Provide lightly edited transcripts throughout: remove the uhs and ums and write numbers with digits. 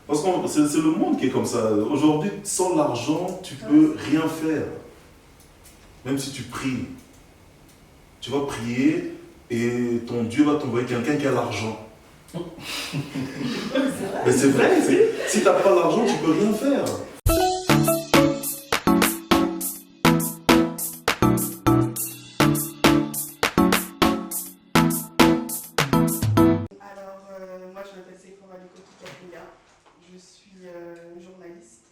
Parce que c'est le monde qui est comme ça. Aujourd'hui, sans l'argent, tu peux rien faire. Même si tu pries. Tu vas prier et ton Dieu va t'envoyer quelqu'un qui a l'argent. Mais c'est vrai, si tu n'as pas l'argent, tu peux rien faire. Alors, moi je m'appelle Sephora Kapiga, je suis journaliste.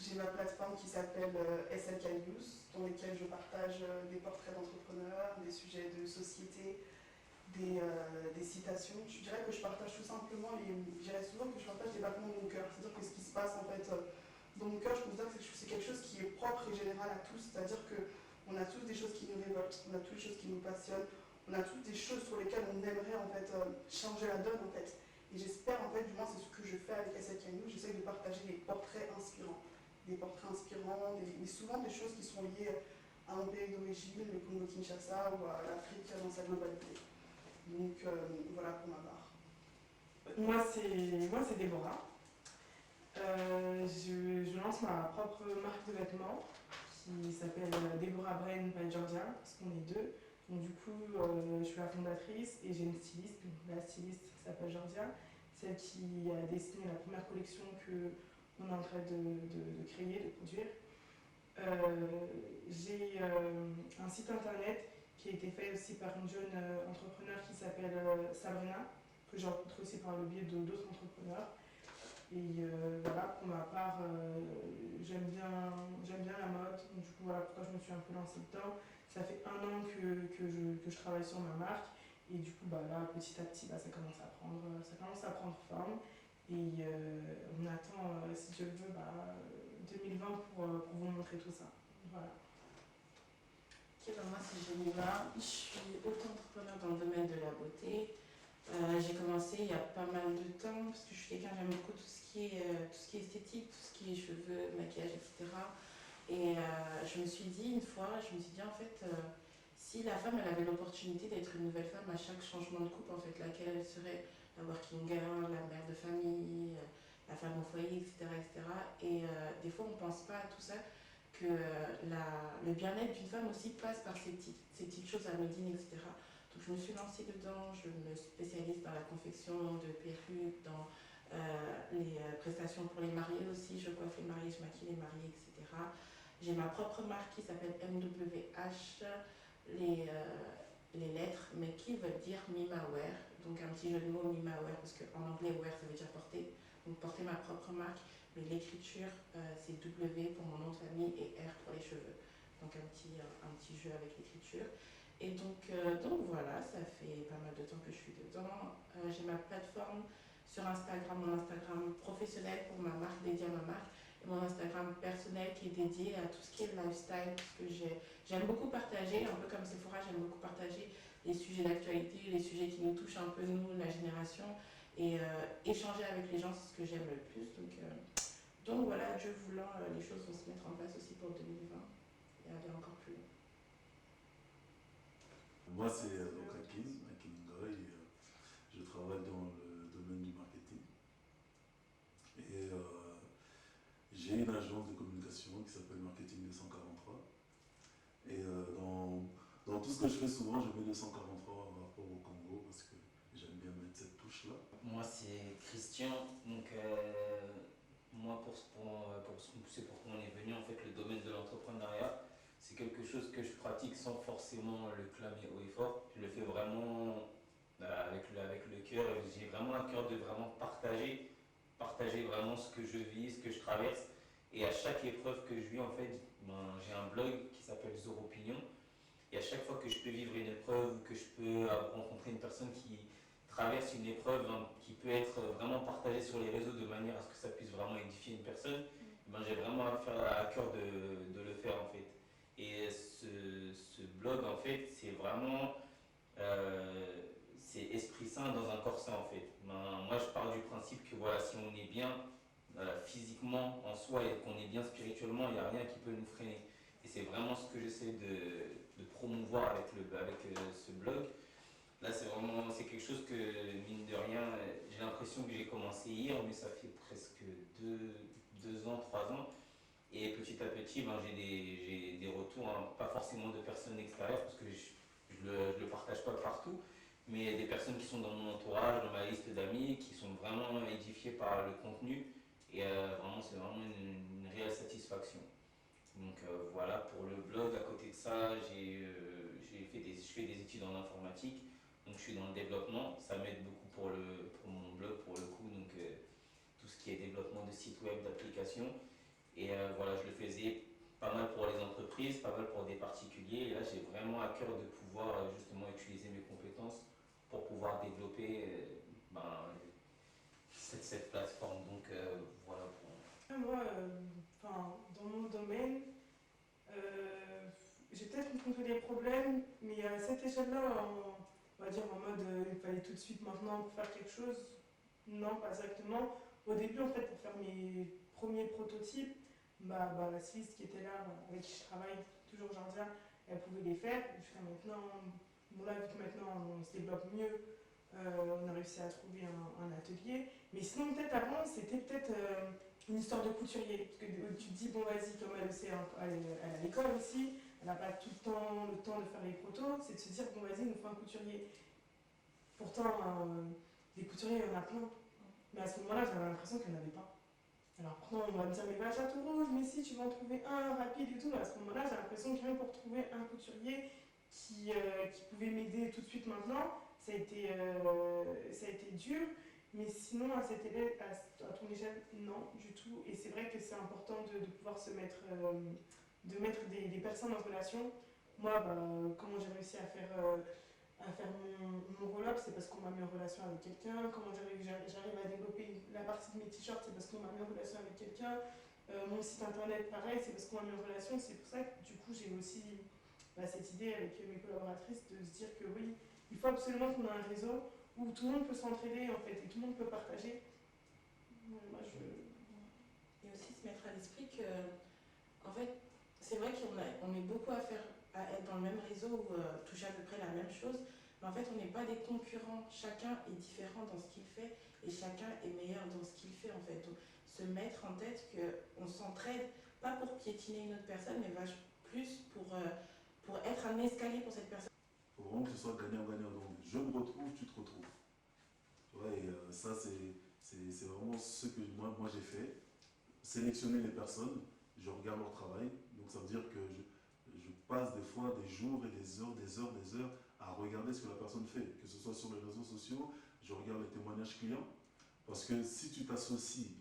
J'ai ma plateforme qui s'appelle SLK News, dans laquelle je partage des portraits d'entrepreneurs, des sujets de société, des citations. Je dirais que je partage tout simplement, je dirais souvent que je partage des battements de mon cœur, c'est-à-dire que ce qui se passe en fait dans mon cœur, je considère que c'est quelque chose qui est propre et général à tous, c'est-à-dire qu'on a tous des choses qui nous révoltent, on a tous des choses qui nous passionnent, on a toutes des choses sur lesquelles on aimerait en fait changer la donne en fait. Et j'espère en fait, du moins c'est ce que je fais avec SLK News, j'essaie de partager des portraits inspirants. Des portraits inspirants, mais souvent des choses qui sont liées à un pays d'origine, le Congo-Kinshasa ou à l'Afrique dans sa globalité. Donc voilà pour ma part. Moi c'est Déborah. Je lance ma propre marque de vêtements qui s'appelle Deborah Brain by Georgia, parce qu'on est deux. Donc du coup, je suis la fondatrice et j'ai une styliste. Donc, la styliste s'appelle Georgia, celle qui a dessiné la première collection qu'on est en train de créer, de produire. J'ai un site internet qui a été fait aussi par une jeune entrepreneur qui s'appelle Sabrina, que j'ai rencontrée aussi par le biais d'autres entrepreneurs. Et voilà, pour ma part, j'aime bien la mode, donc du coup voilà pourquoi je me suis un peu lancée dedans. Ça fait 1 an que je travaille sur ma marque, et du coup bah, là, petit à petit, ça commence à prendre forme. Et on attend, si Dieu le veut, 2020 pour vous montrer tout ça. Voilà. Ok, moi c'est Geneva, je suis auto-entrepreneur dans le domaine de la beauté. J'ai commencé il y a pas mal de temps parce que je suis quelqu'un, j'aime beaucoup tout ce qui est esthétique, tout ce qui est cheveux, maquillage, etc. Et je me suis dit une fois, en fait, si la femme elle avait l'opportunité d'être une nouvelle femme à chaque changement de couple, en fait, laquelle elle serait la working girl, la mère de famille, la femme au foyer, etc. etc. Et des fois on pense pas à tout ça, que le bien-être d'une femme aussi passe par ces petites choses anodines, etc. Donc je me suis lancée dedans, je me spécialise dans la confection de perruques, dans les prestations pour les mariés aussi, je coiffe les mariés, je maquille les mariés, etc. J'ai ma propre marque qui s'appelle MWH, les lettres, mais qui veut dire Mima Wear, donc un petit jeu de mots Mima Wear, parce qu'en anglais wear ça veut dire porter, donc porter ma propre marque, mais l'écriture c'est W pour mon nom de famille et R pour les cheveux, donc un petit jeu avec l'écriture. Et donc voilà, ça fait pas mal de temps que je suis dedans. J'ai ma plateforme sur Instagram, mon Instagram professionnel pour ma marque, dédié à ma marque, et mon Instagram personnel qui est dédié à tout ce qui est lifestyle, parce que j'aime beaucoup partager, un peu comme Sephora, j'aime beaucoup partager les sujets d'actualité, les sujets qui nous touchent un peu nous, la génération, et échanger avec les gens, c'est ce que j'aime le plus. Donc voilà, Dieu voulant, les choses vont se mettre en place aussi pour 2020 et aller encore plus loin. Moi, c'est donc Akin Ngoy. Je travaille dans le domaine du marketing. Et j'ai une agence de communication qui s'appelle Marketing 243. Et dans tout ce que je fais, souvent, je mets 243 par rapport au Congo parce que j'aime bien mettre cette touche-là. Moi, c'est Christian. Donc, moi, c'est pour qu'on est venu, en fait, le domaine de l'entrepreneuriat, c'est quelque chose que je pratique sans forcément le clamer haut et fort. Je le fais vraiment avec le cœur. J'ai vraiment un cœur de vraiment partager vraiment ce que je vis, ce que je traverse. Et à chaque épreuve que je vis, en fait, j'ai un blog qui s'appelle Zoro Opinion. Et à chaque fois que je peux vivre une épreuve, que je peux rencontrer une personne qui traverse une épreuve qui peut être vraiment partagée sur les réseaux de manière à ce que ça puisse vraiment édifier une personne, j'ai vraiment à cœur de le faire en fait. Et ce blog en fait, c'est vraiment c'est esprit sain dans un corps sain en fait. Moi je pars du principe que voilà, si on est bien physiquement en soi et qu'on est bien spirituellement, il n'y a rien qui peut nous freiner. Et c'est vraiment ce que j'essaie de promouvoir avec ce blog. Là, c'est quelque chose que, mine de rien, j'ai l'impression que j'ai commencé hier, mais ça fait presque ans, 3 ans. Et petit à petit, ben, j'ai des retours, hein, pas forcément de personnes extérieures, parce que je le partage pas partout, mais des personnes qui sont dans mon entourage, dans ma liste d'amis, qui sont vraiment édifiées par le contenu. Et vraiment, c'est vraiment une réelle satisfaction. Donc voilà, pour le blog, à côté de ça, je fais des études en informatique. Donc je suis dans le développement. Ça m'aide beaucoup pour mon blog, pour le coup. Donc tout ce qui est développement de sites web, d'applications. Et voilà, je le faisais pas mal pour les entreprises, pas mal pour des particuliers. Et là, j'ai vraiment à cœur de pouvoir justement utiliser mes compétences pour pouvoir développer ben, cette plateforme. Donc voilà pour moi. Moi, dans mon domaine, j'ai peut-être rencontré des problèmes, mais à cette échelle-là, on va dire en mode il fallait tout de suite maintenant pour faire quelque chose, non, pas exactement. Au début, en fait, pour faire mes premiers prototypes, la styliste qui était là, avec qui je travaille, toujours Georgia, elle pouvait les faire. Jusqu'à maintenant, bon là, vu que maintenant on se développe mieux, on a réussi à trouver un atelier. Mais sinon, peut-être avant, c'était peut-être une histoire de couturier. Parce que tu te dis, bon, vas-y, comme elle le sait, elle est à l'école aussi, elle n'a pas tout le temps de faire les protos, c'est de se dire, bon, vas-y, il nous faut un couturier. Pourtant, des couturiers, il y en a plein. Mais à ce moment-là, j'avais l'impression qu'il n'y en avait pas. Alors pourtant, on va me dire, mais va à Château-Rouge, mais si tu vas en trouver un rapide et tout. Mais à ce moment-là, j'ai l'impression que rien pour trouver un couturier qui pouvait m'aider tout de suite maintenant, ça a été dur. Mais sinon, à ton échelle, non, du tout. Et c'est vrai que c'est important de pouvoir de mettre des personnes en relation. Moi, comment j'ai réussi à faire mon roll-up, c'est parce qu'on m'a mis en relation avec quelqu'un. Comment j'arrive à développer la partie de mes t-shirts, c'est parce qu'on m'a mis en relation avec quelqu'un. Mon site internet, pareil, c'est parce qu'on m'a mis en relation. C'est pour ça que du coup, j'ai aussi cette idée avec mes collaboratrices de se dire que oui, il faut absolument qu'on ait un réseau où tout le monde peut s'entraider en fait et tout le monde peut partager. Et aussi se mettre à l'esprit que, en fait, c'est vrai qu'on met beaucoup à faire, à être dans le même réseau ou toucher à peu près la même chose, mais en fait, on n'est pas des concurrents. Chacun est différent dans ce qu'il fait et chacun est meilleur dans ce qu'il fait en fait. Donc, se mettre en tête qu'on s'entraide, pas pour piétiner une autre personne, mais plus pour être un escalier pour cette personne. Il faut vraiment que ce soit gagnant-gagnant. Donc, je me retrouve, tu te retrouves. Ouais, et ça, c'est vraiment ce que moi j'ai fait. Sélectionner les personnes, je regarde leur travail. Donc, ça veut dire que je passe des fois des jours et des heures à regarder ce que la personne fait. Que ce soit sur les réseaux sociaux, je regarde les témoignages clients. Parce que si tu t'associes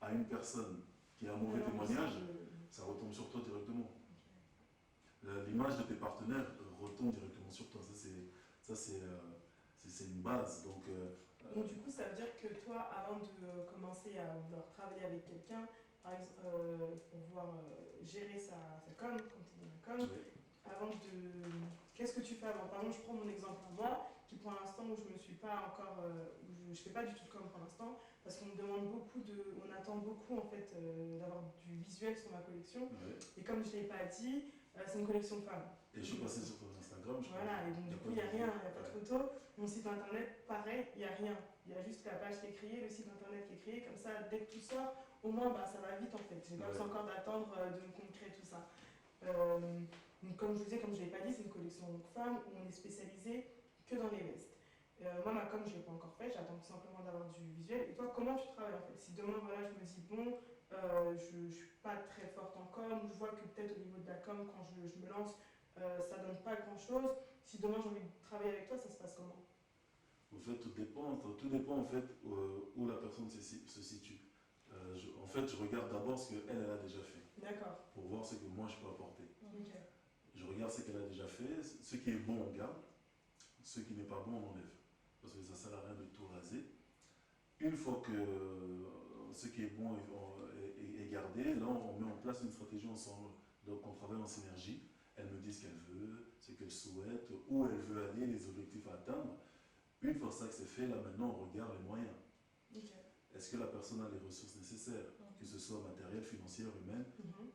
à une personne qui a un mauvais témoignage, ça retombe sur toi directement. L'image de tes partenaires retombe directement sur toi. Ça, c'est une base. Donc, du coup, ça veut dire que toi, avant de commencer à vouloir travailler avec quelqu'un, par exemple, pour pouvoir gérer sa com, quand tu es dans la com, oui. avant de... Qu'est-ce que tu fais avant? Par exemple, je prends mon exemple à moi, qui pour l'instant, où je ne me suis pas encore... où je ne fais pas du tout de com pour l'instant, parce qu'on me demande beaucoup on attend beaucoup, en fait, d'avoir du visuel sur ma collection. Oui. Et comme je ne l'ai pas dit, c'est une collection femmes. Et je suis passé sur ton Instagram. Voilà, et donc du coup, il n'y a rien, il n'y a pas de photo. Mon site internet, pareil, il n'y a rien. Il y a juste la page qui est créée, le site internet qui est créé. Comme ça, dès que tout sort, au moins, ça va vite en fait. J'ai pas besoin encore d'attendre de me concrétiser tout ça. Donc, comme je vous disais, comme je ne l'ai pas dit, c'est une collection femmes où on est spécialisé que dans les vestes. Moi, ma com, je ne l'ai pas encore fait, j'attends tout simplement d'avoir du visuel. Et toi, comment tu travailles en fait? Si demain, voilà, je me dis, bon, je ne suis pas très forte en com, ou je vois que peut-être au niveau de la com, quand je me lance, ça donne pas grand chose. Si demain j'ai envie de travailler avec toi, ça se passe comment? En fait, tout dépend en fait où la personne se situe. En fait, je regarde d'abord ce qu'elle a déjà fait. D'accord. Pour voir ce que moi je peux apporter. Okay. Je regarde ce qu'elle a déjà fait. Ce qui est bon, on garde. Ce qui n'est pas bon, on enlève. Parce que ça ne sert à rien de tout raser. Une fois que ce qui est bon est gardé, là on met en place une stratégie ensemble. Donc on travaille en synergie. Elle me dit ce qu'elle veut, ce qu'elle souhaite, où elle veut aller, les objectifs à atteindre. Une fois ça que c'est fait, là maintenant on regarde les moyens. Okay. Est-ce que la personne a les ressources nécessaires, que ce soit matérielles, financières, humaines?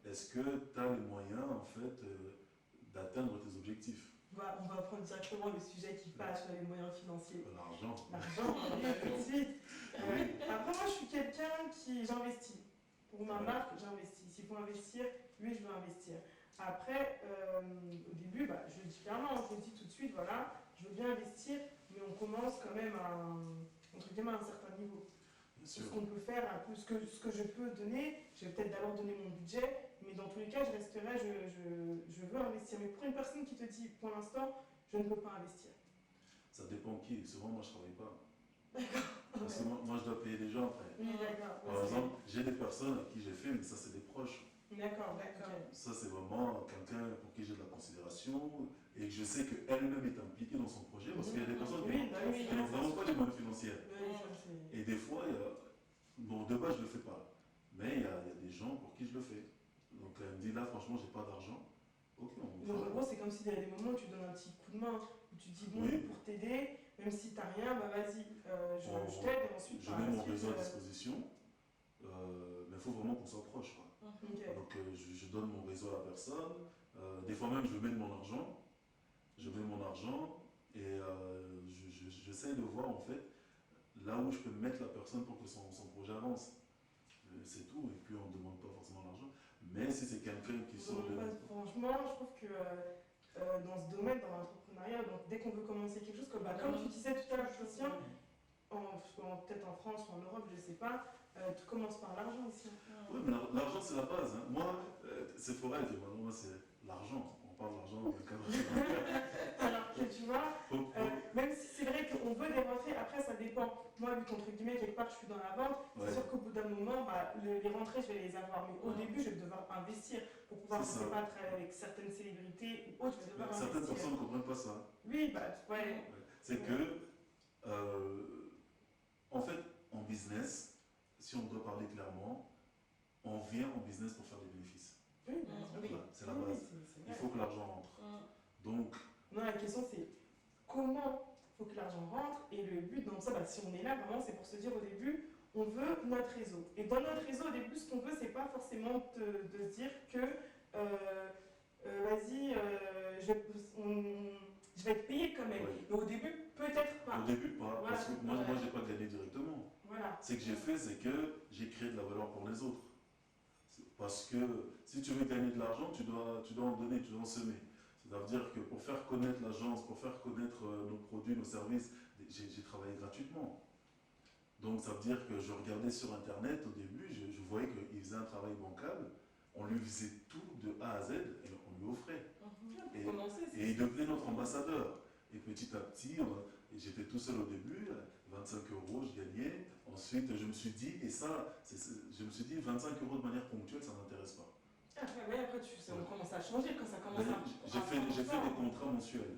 Est-ce que tu as les moyens en fait d'atteindre tes objectifs? On va prendre directement le sujet qui passe sur les moyens financiers. L'argent. L'argent, tout de suite. Après moi je suis quelqu'un qui j'investis. Pour ma marque, j'investis. S'il faut investir, oui, je veux investir. Après, au début, je le dis clairement, je le dis tout de suite, voilà, je veux bien investir, mais on commence quand même entre guillemets, à un certain niveau. Bien Ce sûr. qu'on peut faire, un peu, ce que je peux donner, je vais peut-être d'abord donner mon budget, mais dans tous les cas, je resterai, je veux investir. Mais pour une personne qui te dit, pour l'instant, je ne peux pas investir. Ça dépend qui. Souvent, moi, je travaille pas. D'accord. Parce que moi, je dois payer des gens après. Oui, d'accord. Par exemple, j'ai des personnes à qui j'ai fait, mais ça, c'est des proches. D'accord, D'accord. ok. Ça, c'est vraiment quelqu'un pour qui j'ai de la considération et que je sais qu'elle-même est impliquée dans son projet parce qu'il y a des personnes qui Oui, bah oui, n'ont vraiment pas les moyens financiers. Oui, ça, c'est- Et des fois, bon, de base, je ne le fais pas. Mais il y a des gens pour qui je le fais. Donc, elle me dit, là, franchement, j'ai pas d'argent. Ok, on Donc en fera. gros, c'est comme s'il y a des moments où tu donnes un petit coup de main, où tu dis bon, Oui. pour t'aider, même si t'as rien, bah vas-y, je On- t'aide et ensuite Je par mets la mon suite, réseau à disposition, mais il faut vraiment qu'on soit proche, quoi. ok. Donc, je donne mon réseau à la personne. Des fois même, je mets de mon argent. Je mets mon argent et j'essaie de voir, en fait, là où je peux mettre la personne pour que son projet avance. C'est tout, et puis on ne demande pas forcément l'argent. Mais si c'est quelqu'un qui sort de... Franchement, je trouve que dans ce domaine, dans l'entrepreneuriat, donc dès qu'on veut commencer quelque chose, comme tu disais tout à l'heure, Christian, peut-être en France ou en Europe, je ne sais pas, tout commence par l'argent aussi. Oui, mais l'argent, c'est la base. Hein. Moi, c'est Forêt qui m'a dit, moi, c'est l'argent. On parle d'argent dans le cadre Alors que tu vois, même si c'est vrai qu'on veut des rentrées, après ça dépend. Moi, vu qu'entre guillemets, quelque part, je suis dans la vente, Ouais. c'est sûr qu'au bout d'un moment, les rentrées, je vais les avoir. Mais au Ouais. début, je vais devoir investir pour pouvoir, je C'est sais ça. pas, travailler avec certaines célébrités ou autres, je vais devoir Certaines investir. personnes ne comprennent pas ça. Oui, ouais. Ouais. C'est que, en fait, en business, si on doit parler clairement, on vient en business pour faire des bénéfices. Oui, Oui. Voilà, c'est la oui, base. c'est Il vrai. faut que l'argent rentre. Donc, Non, la question c'est comment il faut que l'argent rentre et le but, donc ça, si on est là, vraiment, c'est pour se dire au début, on veut notre réseau. Et dans notre réseau, au début, ce qu'on veut, c'est pas forcément de se dire que vas-y, je vais être payé quand même. Ouais. Mais au début, peut-être pas. au début, pas. Voilà. Parce que moi, Ouais. je n'ai pas gagné directement. Voilà. Ce que j'ai fait, c'est que j'ai créé de la valeur pour les autres. Parce que si tu veux gagner de l'argent, tu dois en donner, tu dois en semer. C'est-à-dire que pour faire connaître l'agence, pour faire connaître nos produits, nos services, j'ai travaillé gratuitement. Donc ça veut dire que je regardais sur Internet au début, je voyais qu'il faisait un travail bancable, on lui faisait tout de A à Z et on lui offrait. Et- Pour commencer, Et il devenait notre ambassadeur. Et petit à petit, j'étais tout seul au début, 25 euros, je gagnais. Ensuite, je me suis dit, je me suis dit, 25 euros de manière ponctuelle, ça ne m'intéresse pas. Après, ça commence à changer quand ça commence Mais à. J'ai fait des contrats mensuels.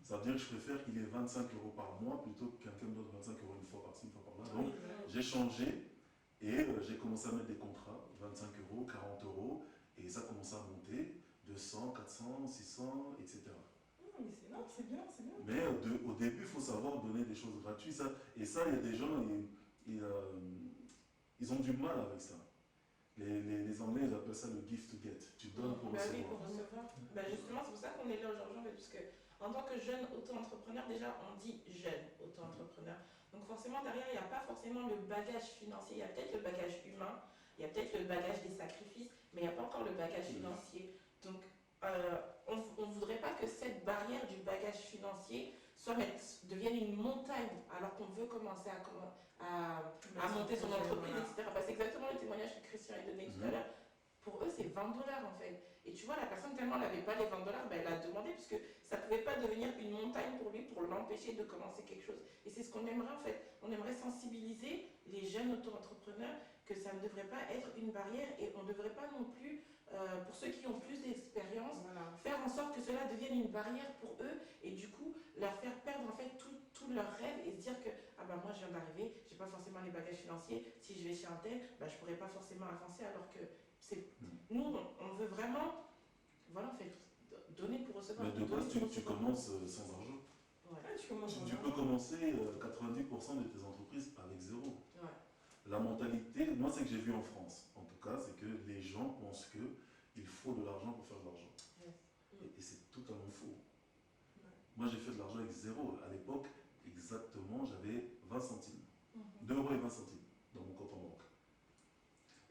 Ça veut dire que je préfère qu'il ait 25 euros par mois plutôt que quelqu'un me donne 25 euros une fois par-ci, une fois par-là. Donc, j'ai changé et j'ai commencé à mettre des contrats, 25 euros, 40 euros, et ça commence à monter, 200, 400, 600, etc. Non, c'est bien, c'est bien. Mais au début, il faut savoir donner des choses gratuites. Et ça, il y a des gens, ils ont du mal avec ça. Les Anglais, ils appellent ça le give to get. Tu donnes pour Oui, recevoir. pour recevoir. Justement, c'est pour ça qu'on est là aujourd'hui, en fait, puisque en tant que jeune auto-entrepreneur, déjà, on dit jeune auto-entrepreneur. Donc forcément, derrière, il n'y a pas forcément le bagage financier. Il y a peut-être le bagage humain, il y a peut-être le bagage des sacrifices, mais il n'y a pas encore le bagage financier. Donc, on ne voudrait pas que cette barrière du bagage financier devienne une montagne alors qu'on veut commencer à monter son entreprise, etc. C'est exactement le témoignage que Christian a donné tout à l'heure. Pour eux, c'est 20 dollars en fait. Et tu vois, la personne, tellement elle n'avait pas les 20 dollars, elle a demandé puisque ça ne pouvait pas devenir une montagne pour lui, pour l'empêcher de commencer quelque chose. Et c'est ce qu'on aimerait en fait. On aimerait sensibiliser les jeunes auto-entrepreneurs que ça ne devrait pas être une barrière et on ne devrait pas non plus, pour ceux qui ont plus d'expérience, faire en sorte que cela devienne une barrière pour eux et du coup leur faire perdre en fait tout leur rêve et se dire que moi je viens d'arriver, j'ai pas forcément les bagages financiers, si je vais chez un tel, je pourrais pas forcément avancer alors que nous on veut vraiment en fait donner pour recevoir. Mais de base, tu commences sans argent. Ouais. Tu peux commencer 90% de tes entreprises avec zéro. Ouais. La mentalité, moi c'est que j'ai vu en France, en tout cas, c'est que les gens pensent qu'il faut de l'argent pour faire de l'argent. Yes. Et c'est totalement faux. Moi j'ai fait de l'argent avec zéro. À l'époque, exactement, j'avais 20 centimes. 2 euros et 20 centimes dans mon compte en banque.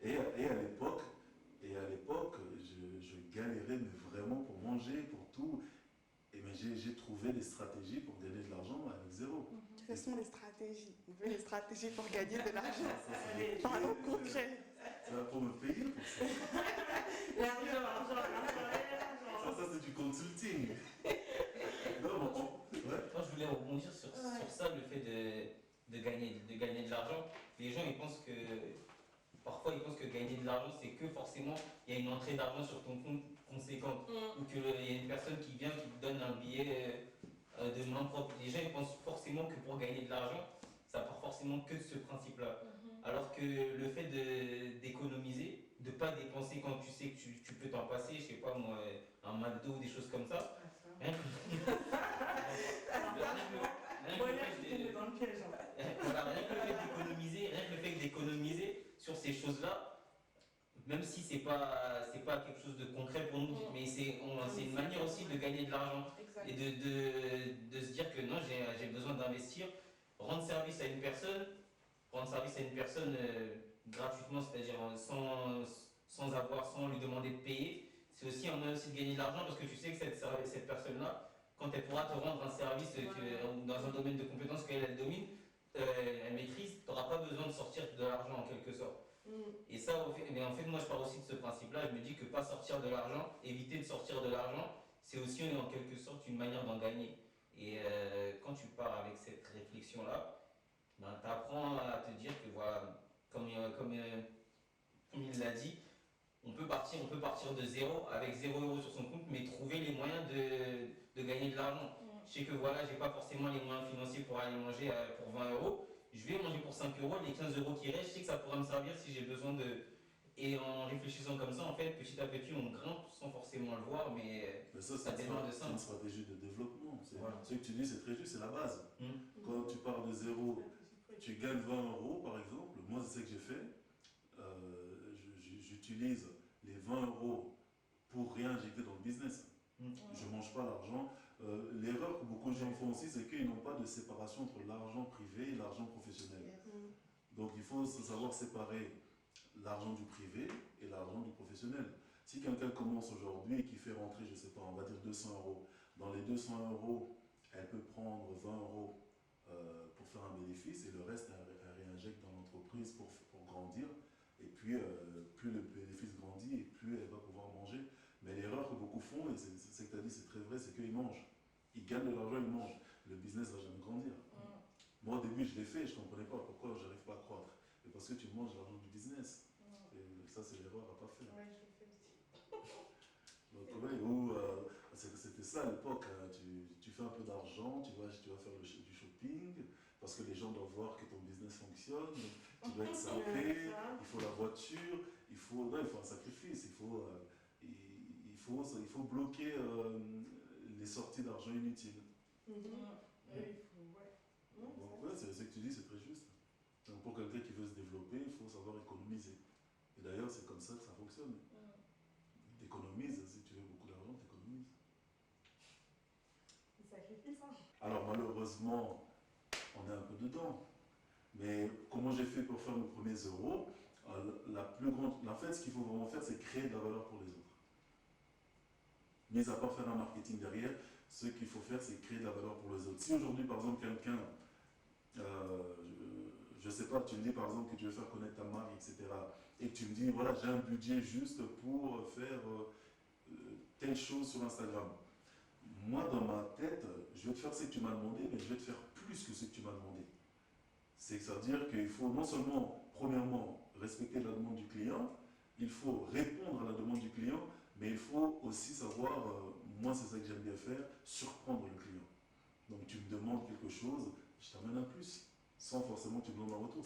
Et et à l'époque, je galérais mais vraiment pour manger, pour tout. Et mais j'ai trouvé des stratégies pour gagner de l'argent avec zéro. Quelles sont les stratégies? On veut les stratégies pour gagner de l'argent. Ça, c'est des- Parlons concret. Ça va pour me payer pour ça. L'argent. Ça c'est du consulting. Non, ouais. Moi, je voulais rebondir sur ça, le fait de gagner de l'argent. Les gens, parfois, ils pensent que gagner de l'argent, c'est que forcément, il y a une entrée d'argent sur ton compte conséquente. Ou qu'il y a une personne qui vient, qui te donne un billet de main propre. Les gens, ils pensent forcément que pour gagner de l'argent, ça part forcément que de ce principe-là. Alors que le fait d'économiser, de ne pas dépenser quand tu sais que tu peux t'en passer, je sais pas moi, un McDo ou des choses comme ça. Rien que Dans le piège. voilà, rien que le fait d'économiser sur ces choses-là, même si c'est pas quelque chose de concret pour nous, mais c'est une manière aussi de gagner de l'argent et de se dire que non, j'ai besoin d'investir, rendre service à une personne gratuitement, c'est-à-dire sans lui demander de payer. C'est aussi un moyen aussi de gagner de l'argent parce que tu sais que cette personne-là, quand elle pourra te rendre un service dans un domaine de compétences qu'elle domine, elle maîtrise, tu n'auras pas besoin de sortir de l'argent en quelque sorte. Et ça, mais en fait, moi je pars aussi de ce principe-là, je me dis que pas sortir de l'argent, éviter de sortir de l'argent, c'est aussi en quelque sorte une manière d'en gagner. Et quand tu pars avec cette réflexion-là, ben, tu apprends à te dire que voilà, comme il l'a dit, on peut partir de zéro avec 0 € sur son compte, mais trouver les moyens de gagner de l'argent. Je sais que voilà, j'ai pas forcément les moyens financiers pour aller manger pour 20 €. Je vais manger pour 5 €, les 15 € qui restent, je sais que ça pourra me servir si j'ai besoin de. Et en réfléchissant comme ça, en fait, petit à petit, on grimpe sans forcément le voir, mais ça, ça démarre de c'est ça. une stratégie de développement. Voilà. Ce que tu dis, c'est très juste, c'est la base. Quand tu pars de zéro, tu gagnes 20 € par exemple. Moi, c'est ce que j'ai fait. J'utilise les 20 € pour réinjecter dans le business. Je ne mange pas l'argent. L'erreur que beaucoup de gens font aussi, c'est qu'ils n'ont pas de séparation entre l'argent privé et l'argent professionnel. Donc il faut savoir séparer l'argent du privé et l'argent du professionnel. Si quelqu'un commence aujourd'hui et qui fait rentrer, je ne sais pas, on va dire 200 €, dans les 200 €, elle peut prendre 20 € pour faire un bénéfice et le reste, elle réinjecte dans l'entreprise pour grandir. Et puis, plus le bénéfice grandit et plus elle va pouvoir manger. Mais l'erreur que beaucoup font, et c'est ce que tu as dit, c'est très vrai, c'est qu'ils mangent. Ils gagnent de l'argent, ils mangent. Le business ne va jamais grandir. Moi, au début, je l'ai fait, je ne comprenais pas pourquoi je n'arrive pas à croître. Mais parce que tu manges l'argent du business. Et ça, c'est l'erreur à ne pas faire. Ouais, je le fais aussi. Donc, c'était ça à l'époque. Hein. Tu fais un peu d'argent, tu vas faire du shopping, parce que les gens doivent voir que ton business fonctionne. Tu dois être sapé, il faut la voiture, il faut un sacrifice. Il faut bloquer les sorties d'argent inutiles. Donc, c'est ce que tu dis, c'est très juste. Donc, pour quelqu'un qui veut se développer, il faut savoir économiser. Et d'ailleurs, c'est comme ça que ça fonctionne. Tu économises, si tu veux beaucoup d'argent, tu économises. C'est sacrifice, hein. Alors, malheureusement, on est un peu dedans. Mais comment j'ai fait pour faire mes premiers euros? En fait, ce qu'il faut vraiment faire, c'est créer de la valeur pour les autres. Mis à part faire un marketing derrière, ce qu'il faut faire, c'est créer de la valeur pour les autres. Si aujourd'hui, par exemple, quelqu'un, je ne sais pas, tu me dis par exemple que tu veux faire connaître ta marque, etc. Et que tu me dis, voilà, j'ai un budget juste pour faire telle chose sur Instagram. Moi, dans ma tête, je vais te faire ce que tu m'as demandé, mais je vais te faire plus que ce que tu m'as demandé. C'est-à-dire qu'il faut non seulement, premièrement, respecter la demande du client, il faut répondre à la demande du client, mais il faut aussi savoir, moi c'est ça que j'aime bien faire, surprendre le client. Donc tu me demandes quelque chose, je t'amène un plus, sans forcément que tu me demandes un retour,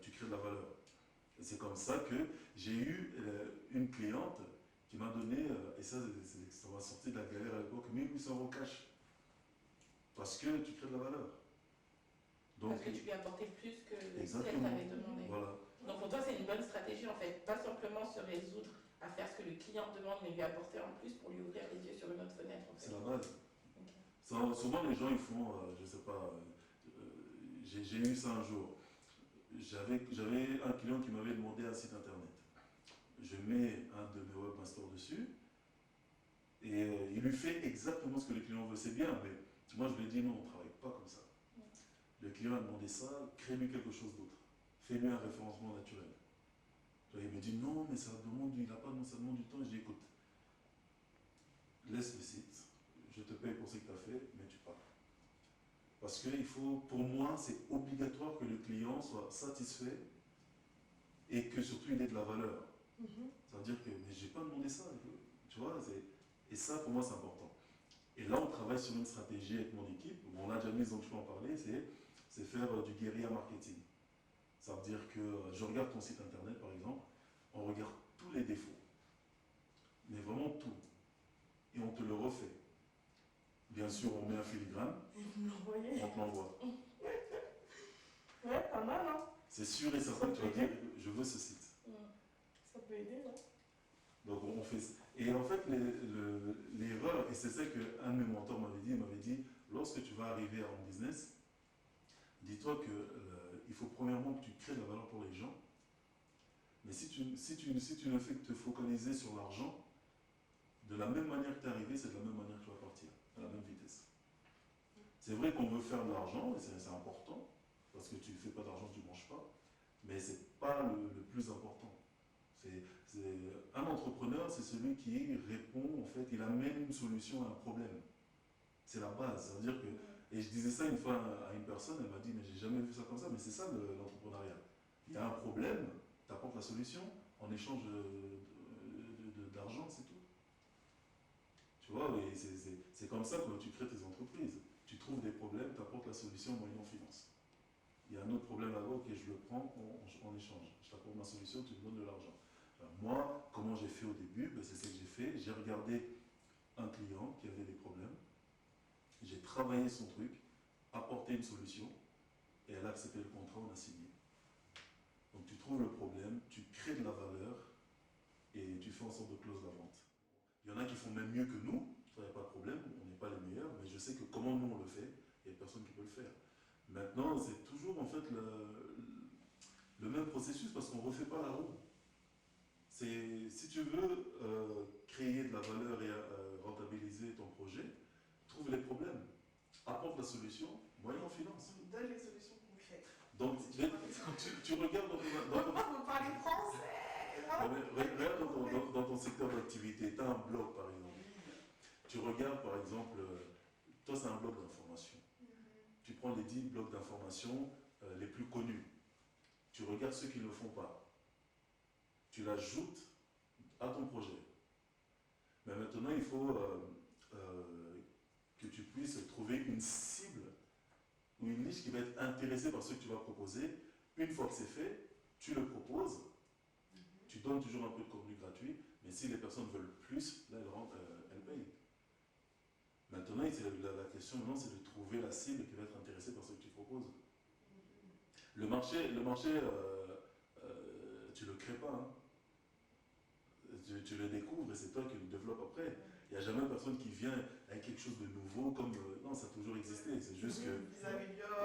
tu crées de la valeur. Et c'est comme ça que j'ai eu une cliente qui m'a donné, et ça m'a sorti de la galère à l'époque, 1800 € cash. Parce que tu crées de la valeur. Donc, parce que tu lui as apporté plus que ce qu'elle exactement. t'avait demandé. Voilà. Donc pour toi, c'est une bonne stratégie en fait. Pas simplement se résoudre à faire ce que le client demande, mais lui apporter en plus pour lui ouvrir les yeux sur une autre fenêtre. En fait. C'est la base. Okay. Souvent, les gens, ils font, je ne sais pas, j'ai eu ça un jour. J'avais un client qui m'avait demandé un site internet. mets un de mes webmasters dessus et il lui fait exactement ce que le client veut. C'est bien, mais moi je lui ai dit non, on ne travaille pas comme ça. Le client a demandé ça, crée-lui quelque chose d'autre. Fais-lui un référencement naturel. Il me dit non, mais ça demande, ça demande du temps. Et je dis écoute, laisse le site, je te paye pour ce que tu as fait, mais tu pars. Parce que pour moi, c'est obligatoire que le client soit satisfait et que surtout il ait de la valeur. Ça veut dire que, mais j'ai pas demandé ça, tu vois, et ça pour moi c'est important. Et là on travaille sur une stratégie avec mon équipe, bon, on a déjà mis, donc je peux en parler, c'est faire du guérilla marketing. Ça veut dire que je regarde ton site internet par exemple, on regarde tous les défauts, mais vraiment tout, et on te le refait. Bien sûr on met un filigrane, Vous l'envoyez? on te l'envoie. Ouais, pas mal, hein? C'est sûr et certain que tu vas dire je veux ce site. Ça peut aider, ouais. Donc on fait ça. Et en fait, l'erreur, et c'est ça qu'un de mes mentors m'avait dit, lorsque tu vas arriver en business, dis-toi qu'il faut premièrement que tu crées de la valeur pour les gens. Mais si tu ne fais que te focaliser sur l'argent, de la même manière que tu es arrivé, c'est de la même manière que tu vas partir, à la même vitesse. C'est vrai qu'on veut faire de l'argent, et c'est important, parce que tu ne fais pas d'argent, tu ne manges pas, mais ce n'est pas le plus important. Un entrepreneur, c'est celui qui répond, en fait, il amène une solution à un problème. C'est la base. Ça veut dire que, et je disais ça une fois à une personne, elle m'a dit, mais j'ai jamais vu ça comme ça, mais c'est ça l'entrepreneuriat. Il y a un problème, tu apportes la solution, en échange d'argent, c'est tout. Tu vois, et c'est comme ça que tu crées tes entreprises. Tu trouves des problèmes, tu apportes la solution moyennant finance. Il y a un autre problème là-bas, ok, je le prends en échange. Je t'apporte ma solution, tu me donnes de l'argent. Moi, comment j'ai fait au début, c'est ce que j'ai fait. J'ai regardé un client qui avait des problèmes. J'ai travaillé son truc, apporté une solution, et elle a accepté le contrat, on a signé. Donc tu trouves le problème, tu crées de la valeur, et tu fais en sorte de close la vente. Il y en a qui font même mieux que nous, ça n'y a pas de problème, on n'est pas les meilleurs, mais je sais que comment nous on le fait, il n'y a personne qui peut le faire. Maintenant, c'est toujours en fait le même processus, parce qu'on ne refait pas la roue. Si tu veux créer de la valeur et rentabiliser ton projet, trouve les problèmes, apporte la solution, moyennant finance. Donne les solutions concrètes. Donc, tu regardes Vous parlez français. regarde dans ton secteur d'activité, tu as un blog par exemple. Tu regardes par exemple, toi c'est un blog d'information. Tu prends les 10 blogs d'information les plus connus. Tu regardes ceux qui ne le font pas. Tu l'ajoutes à ton projet. Mais maintenant, il faut que tu puisses trouver une cible ou une niche qui va être intéressée par ce que tu vas proposer. Une fois que c'est fait, tu le proposes, tu donnes toujours un peu de contenu gratuit, mais si les personnes veulent plus, là, elles payent. Maintenant, la question maintenant, c'est de trouver la cible qui va être intéressée par ce que tu proposes. Le marché tu ne le crées pas. Hein. Tu le découvres et c'est toi qui le développes après. Il n'y a jamais personne qui vient avec quelque chose de nouveau comme... non, ça a toujours existé. C'est juste que...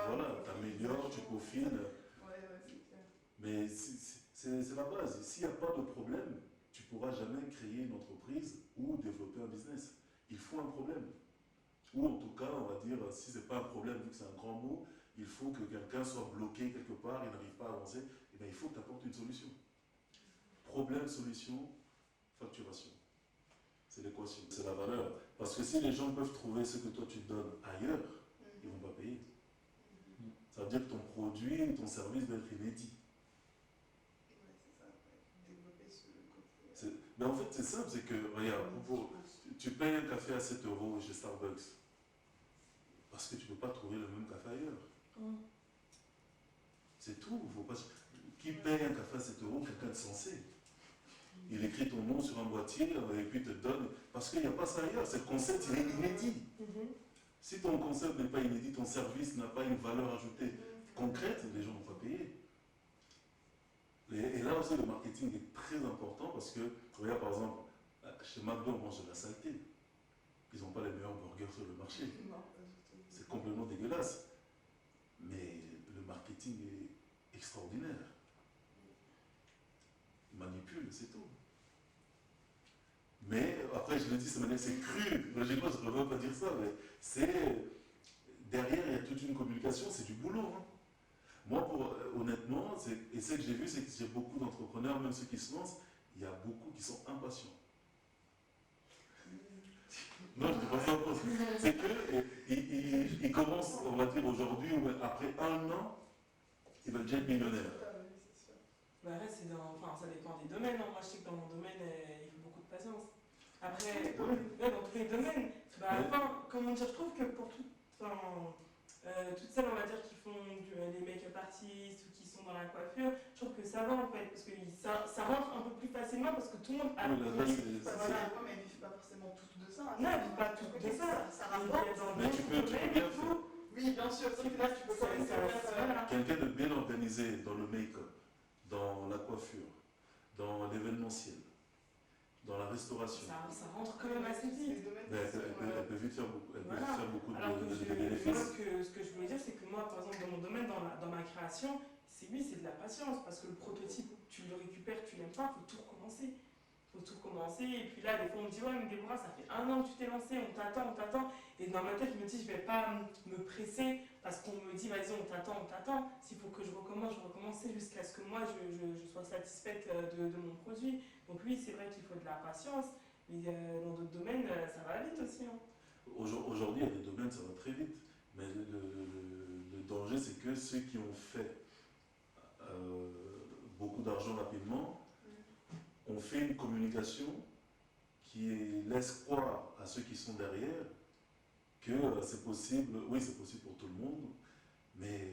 Voilà, tu améliores, tu peaufines. Ouais, c'est clair. Mais c'est la base. S'il n'y a pas de problème, tu ne pourras jamais créer une entreprise ou développer un business. Il faut un problème. Ou en tout cas, on va dire, si ce n'est pas un problème, vu que c'est un grand mot, il faut que quelqu'un soit bloqué quelque part et n'arrive pas à avancer. Eh bien, il faut que tu apportes une solution. Problème, solution, facturation. C'est l'équation, c'est la valeur. Parce que si les gens peuvent trouver ce que toi tu donnes ailleurs, ils ne vont pas payer. Ça veut dire que ton produit, ton service doit être inédit. Ouais, c'est ça, ouais. Développer ce côté. Mais en fait, c'est simple, c'est que, regarde, tu payes un café à 7 € chez Starbucks. Parce que tu ne peux pas trouver le même café ailleurs. C'est tout. Faut pas... Qui paye un café à 7 €? Quelqu'un de sensé. Il écrit ton nom sur un boîtier et puis te donne. Parce qu'il n'y a pas ça ailleurs. Ce concept, il est inédit. Si ton concept n'est pas inédit, ton service n'a pas une valeur ajoutée concrète, les gens ne vont pas payer. Et là aussi, le marketing est très important parce que, regarde par exemple, chez McDo, on mange de la saleté. Ils n'ont pas les meilleurs burgers sur le marché. Non, pas du tout. C'est complètement dégueulasse. Mais le marketing est extraordinaire. Il manipule, c'est tout. Mais après, je le dis, c'est cru. Logiquement, je ne devrais pas dire ça, mais c'est. Derrière, il y a toute une communication, c'est du boulot. Hein. Moi, honnêtement, et ce que j'ai vu, c'est que j'ai beaucoup d'entrepreneurs, même ceux qui se lancent, il y a beaucoup qui sont impatients. Non, je ne dis pas ça. C'est qu'ils commencent, on va dire aujourd'hui, ou après un an, ils veulent déjà être millionnaires. Bah ouais, ça dépend des domaines. Hein. Moi, je sais que dans mon domaine, il faut beaucoup de patience. Après, dans tous les domaines, comment dire, je trouve que pour toutes celles, on va dire, qui font les make-up artistes ou qui sont dans la coiffure, je trouve que ça va en fait, parce que ça rentre un peu plus facilement parce que tout le monde a Mais elles ne vivent pas forcément toutes de ça. Non, elles ne vivent pas toutes de ça. Ça rapporte. Mais tu peux bien faire. Oui, bien sûr, c'est que là, tu peux quand même faire. Quelqu'un de bien organisé dans le make-up, dans la coiffure, dans l'événementiel, dans la restauration. Ça rentre quand même assez vite. Elle peut vite faire beaucoup, de bénéfices. bénéfices. Ce que je voulais dire, c'est que moi, par exemple, dans mon domaine, dans ma création, c'est de la patience. Parce que le prototype, tu le récupères, tu l'aimes pas, il faut tout recommencer. Et puis là, des fois, on me dit, ouais, mais Déborah, ça fait 1 an que tu t'es lancé, on t'attend. Et dans ma tête, je me dis, je vais pas me presser parce qu'on me dit, vas-y, on t'attend. S'il faut que je recommence, je recommence jusqu'à ce que moi, je sois satisfaite de mon produit. Donc oui, c'est vrai qu'il faut de la patience, mais dans d'autres domaines, ça va vite aussi. Hein. Aujourd'hui, il y a des domaines, ça va très vite. Mais le danger, c'est que ceux qui ont fait beaucoup d'argent rapidement ont fait une communication qui laisse croire à ceux qui sont derrière que c'est possible, oui, c'est possible pour tout le monde, mais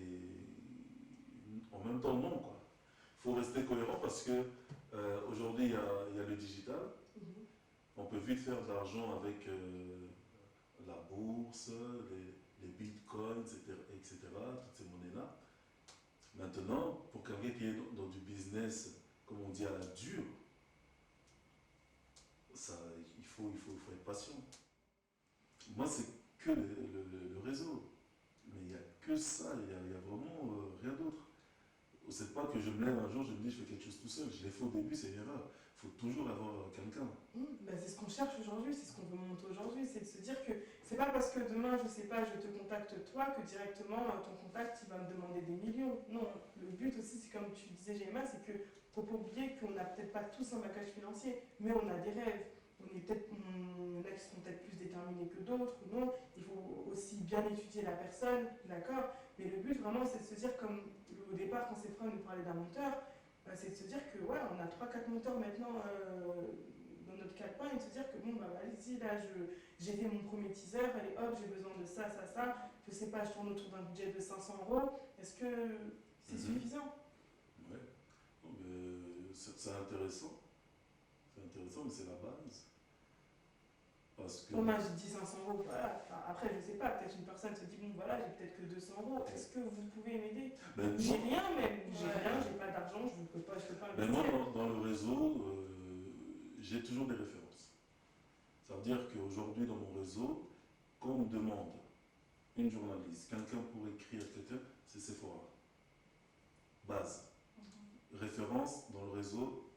en même temps, non, quoi. Il faut rester cohérent parce que aujourd'hui, il y a le digital. On peut vite faire de l'argent avec la bourse, les bitcoins, etc., toutes ces monnaies-là. Maintenant, pour quelqu'un qui est dans du business, comme on dit, à la dure, il faut être patient. Moi, c'est que le réseau. Mais il n'y a que ça, il n'y a vraiment rien d'autre. C'est pas que je me lève un jour, je me dis je fais quelque chose tout seul. Je l'ai fait au début, c'est une erreur. Il faut toujours avoir quelqu'un. C'est ce qu'on cherche aujourd'hui, c'est ce qu'on veut montrer aujourd'hui, c'est de se dire que c'est pas parce que demain, je sais pas, je te contacte toi que directement ton contact il va me demander des millions. Non, le but aussi, c'est comme tu disais Gemma, c'est que faut pas oublier qu'on n'a peut-être pas tous un bagage financier, mais on a des rêves. Il y en a qui seront peut-être plus déterminés que d'autres, ou non. Il faut aussi bien étudier la personne, d'accord. Mais le but vraiment, c'est de se dire, comme au départ, quand c'est Fran nous parlait d'un monteur, c'est de se dire que ouais, on a 3-4 monteurs maintenant dans notre calepin et de se dire que bon, bah allez-y, là, j'ai fait mon premier teaser, allez hop, j'ai besoin de ça. Je sais pas, je tourne autour d'un budget de 500 €. Est-ce que c'est suffisant? Ouais. C'est intéressant. C'est intéressant, mais c'est la base. Parce que... Moi, je dis 500 €, voilà. Enfin, après, je sais pas, peut-être une personne se dit, bon, voilà, j'ai peut-être que 200 €. Est-ce que vous pouvez m'aider? J'ai rien, j'ai pas d'argent, je peux pas mais investir. moi, dans le réseau, j'ai toujours des références. Ça veut dire qu'aujourd'hui, dans mon réseau, quand on me demande une journaliste, quelqu'un pour écrire, etc., c'est Sephora. Base. Référence dans le réseau,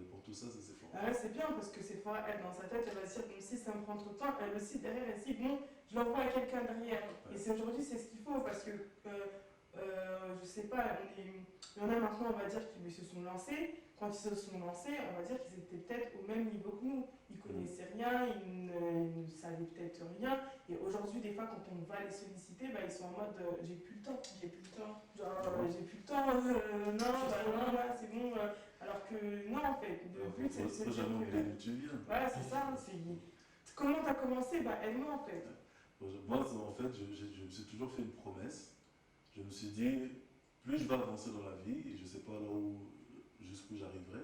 pour tout ça, c'est Sephora. Ah ouais, c'est bien parce que Sephora, elle, dans sa tête, elle va se dire, bon, si ça me prend trop de temps, elle aussi, derrière, elle se dit, bon, je l'envoie à quelqu'un derrière. Ouais. Et aujourd'hui, c'est ce qu'il faut parce que, je sais pas, il y en a maintenant, on va dire, qui se sont lancés. Quand ils se sont lancés, on va dire qu'ils étaient peut-être au même niveau que nous. Ils connaissaient rien, ils ne savaient peut-être rien. Et aujourd'hui, des fois, quand on va les solliciter, ils sont en mode j'ai plus le temps. Genre, j'ai plus le temps, non, là, c'est bon. Alors que non, en fait, le but c'est de se dire que... tu viens. Voilà, c'est ça. Comment tu as commencé? Aide-moi en fait. Moi, en fait, je me suis toujours fait une promesse. Je me suis dit, plus je vais avancer dans la vie, et je ne sais pas jusqu'où j'arriverai,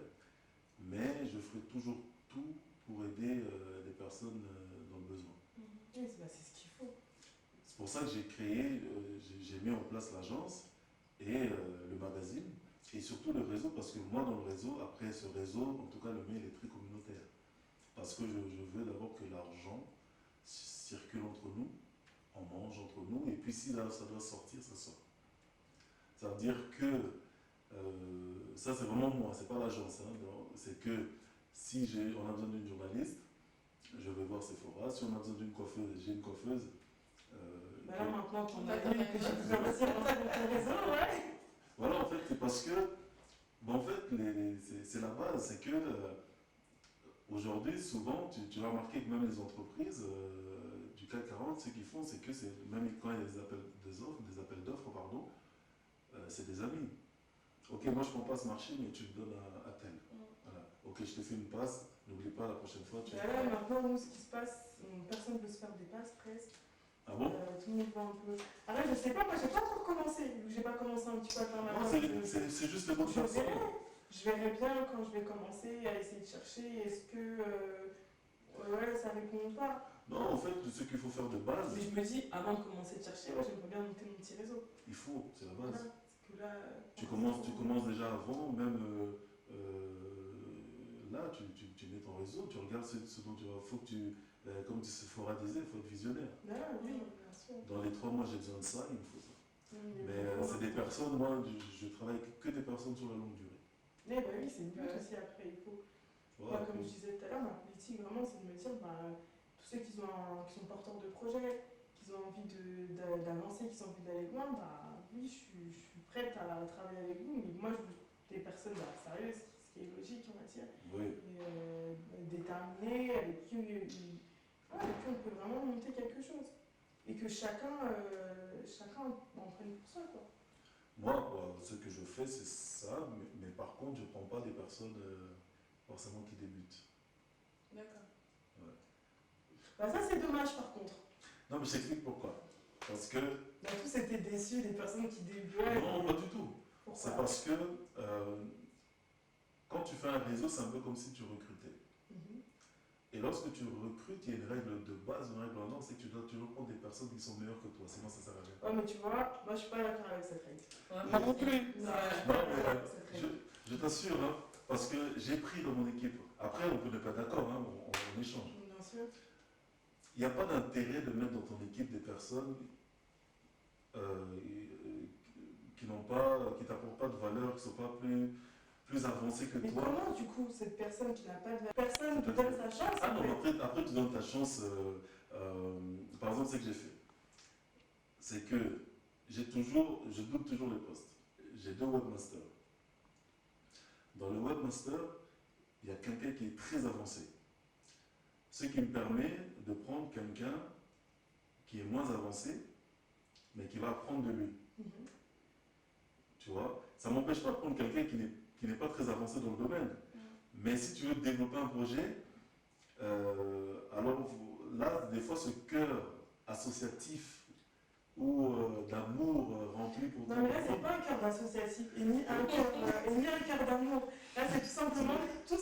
mais je ferai toujours tout pour aider les personnes dans le besoin. Oui, c'est ce qu'il faut. C'est pour ça que j'ai mis en place l'agence et le magazine, et surtout le réseau, parce que moi, dans le réseau, après ce réseau, en tout cas, le mien, il est très communautaire. Parce que je veux d'abord que l'argent circule entre nous, on mange entre nous, et puis si là, ça doit sortir, ça sort. Ça veut dire que, ça c'est vraiment moi, c'est pas l'agence, hein, c'est que Si on a besoin d'une journaliste, je vais voir Sephora. Si on a besoin d'une coiffeuse, j'ai une coiffeuse. Bah là, maintenant qu'on Bah, a t'as vu pas que une j'ai autre. pu investir dans ton réseau, ouais. Voilà, en fait, c'est parce que, en fait, c'est la base. C'est que aujourd'hui, souvent, tu vas remarquer que même les entreprises du CAC 40, ce qu'ils font, c'est que même quand il y a des appels d'offres, pardon, c'est des amis. Ok, moi je prends pas ce marché, mais tu le donnes à tel. Voilà. Ok, je te fais une passe, n'oublie pas la prochaine fois. Bah là, maintenant, nous, ce qui se passe, personne ne peut se faire des passes presque. Ah bon? Tout le monde va un peu. Après, je sais pas, moi, j'ai pas trop recommencé. Vu que j'ai pas commencé un petit peu à faire ma Non, passe. c'est juste les bonnes Je personnes. verrai bien quand je vais commencer à essayer de chercher est-ce que ouais, ça répond ou pas. Non, en fait, ce qu'il faut faire de base, Mais je me dis, avant de commencer de chercher, ouais, j'aimerais bien monter mon petit réseau. il faut, c'est la Voilà. base. Parce que là, Tu commences déjà avant, même là, tu mets ton réseau, tu regardes ce dont tu vas. Faut que tu, comme tu Sephora disait, il faut être visionnaire. là, oui, bien sûr. Dans les 3 mois, j'ai besoin de ça, il me faut ça. Mais Mais c'est des personnes, moi, je travaille que des personnes sur la longue durée. Eh ben oui, c'est le but Ouais. aussi après. Il faut. Voilà. Moi, comme je disais tout à l'heure, ma politique vraiment, c'est de me dire, bah, tous ceux qui sont porteurs de projets, qui ont envie d'avancer, qui ont envie d'aller loin, bah oui, je suis prête à travailler avec vous. Mais moi, je veux des personnes bah, sérieuses, ce qui est logique, on va dire, Oui. et déterminées, avec qui on peut vraiment monter quelque chose. Et que chacun en prenne pour ça, quoi. Moi, ce que je fais, c'est ça, mais par contre, je ne prends pas des personnes forcément qui débutent. D'accord. Bah ça, c'est dommage, par contre. Non, mais je t'explique pourquoi. Parce que, On a tous été déçus des personnes qui débutent. non, pas du tout. Pourquoi? C'est parce que quand tu fais un réseau, c'est un peu comme si tu recrutais. Mhm. Et lorsque tu recrutes, il y a une règle de base, une règle en or, c'est que tu dois toujours prendre des personnes qui sont meilleures que toi, sinon ça sert à rien. Ouais, mais tu vois, moi je suis pas d'accord avec cette règle. Moi non plus. Non, je suis Non, pas mais, d'accord avec cette règle. je t'assure, hein, parce que j'ai pris dans mon équipe. Après, on peut ne pas être d'accord, hein, on échange. Bien sûr. Il n'y a pas d'intérêt de mettre dans ton équipe des personnes qui t'apportent pas de valeur, qui ne sont pas plus avancées que Mais toi. comment du coup cette personne qui n'a pas de personne lui donne sa chance Ah en non, fait. après tu donnes ta chance. Par exemple, ce que j'ai fait, c'est que je double toujours les postes. J'ai 2 webmasters. Dans le webmaster, il y a quelqu'un qui est très avancé. Ce qui me permet de prendre quelqu'un qui est moins avancé, mais qui va apprendre de lui. Mhm. Tu vois, ça ne m'empêche pas de prendre quelqu'un qui n'est pas très avancé dans le domaine. Mais si tu veux développer un projet, alors là, des fois, ce cœur associatif ou d'amour rempli pour Non mais là c'est pas un cœur d'associatif et ni un cœur d'amour. Là c'est tout